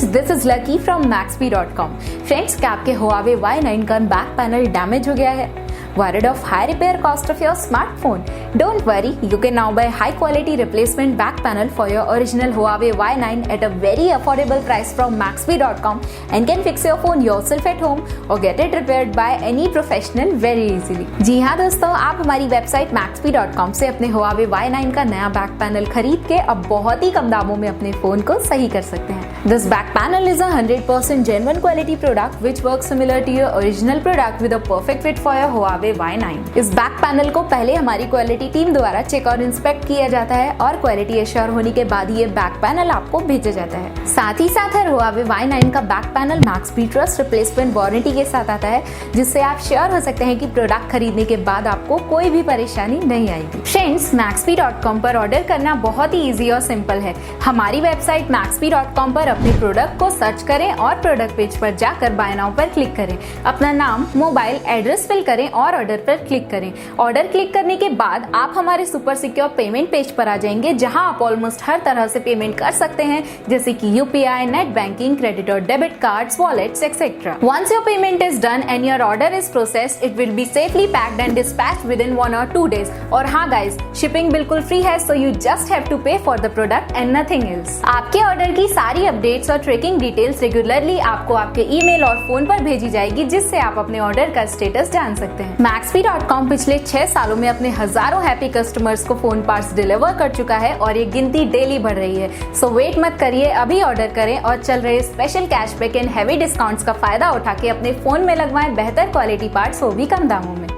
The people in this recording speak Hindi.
Friends, this is lucky from Maxbhi.com। Friends, क्या आपके Huawei Y9 का बैक पैनल डैमेज हो गया है? Worried of high repair cost of your smartphone? Don't worry, you can now buy high quality replacement back panel for your original Huawei Y9 at a very affordable price from Maxbhi.com and can fix your phone yourself at home or get it repaired by any professional very easily। जी हाँ दोस्तों, आप हमारी वेबसाइट Maxbhi.com से अपने Huawei Y9 का नया बैक पैनल खरीद के अब बहुत ही कम दामों में अपने फोन को सही कर सकते हैं। This back panel is a 100% genuine quality product which works similar to your original product with a perfect fit for your Huawei Y9। इस बैक पैनल को पहले हमारी क्वालिटी टीम द्वारा चेक और इंस्पेक्ट किया जाता है और क्वालिटी एश्योर होने के बाद ये बैक पैनल आपको भेजा जाता है। साथ ही साथ हर Huawei Y9 का back panel Maxbhi trust replacement warranty के साथ आता है, जिससे आप श्योर हो सकते हैं कि प्रोडक्ट खरीदने के बाद आपको कोई भी परेशानी नहीं आएगी। फ्रेंड्स, Maxbhi.com पर ऑर्डर करना बहुत ही ईजी और सिंपल है। हमारी वेबसाइट Maxbhi.com पर अपने प्रोडक्ट को सर्च करें और प्रोडक्ट पेज पर जाकर बाय नाउ पर क्लिक करें। अपना नाम, मोबाइल, एड्रेस फिल करें और ऑर्डर पर क्लिक करें। ऑर्डर क्लिक करने के बाद आप हमारे सुपर सिक्योर पेमेंट पेज पर आ जाएंगे, जहां आप ऑलमोस्ट हर तरह से पेमेंट कर सकते हैं, जैसे कि यूपीआई, नेट बैंकिंग, क्रेडिट और debit cards, wallets etcetera. Once your payment is done and your order is processed, it will be safely packed and dispatched within 1 or 2 days। और हाँ गाइज, शिपिंग बिल्कुल फ्री है, so you just have to pay for the product and nothing else. आपके ऑर्डर की सारी अपडेट्स और ट्रैकिंग डिटेल्स रेगुलरली आपको आपके ईमेल और फोन पर भेजी जाएगी, जिससे आप अपने ऑर्डर का स्टेटस जान सकते हैं। Maxbhi.com पिछले 6 सालों में अपने हजारों हैप्पी कस्टमर्स को फोन पार्ट्स डिलीवर कर चुका है और ये गिनती डेली बढ़ रही है। सो वेट मत करिए, अभी ऑर्डर करें और चल रहे special cashback and heavy discounts का फायदा उठा के अपने फोन में लगवाएं बेहतर क्वालिटी पार्ट्स, वो भी कम दामों में।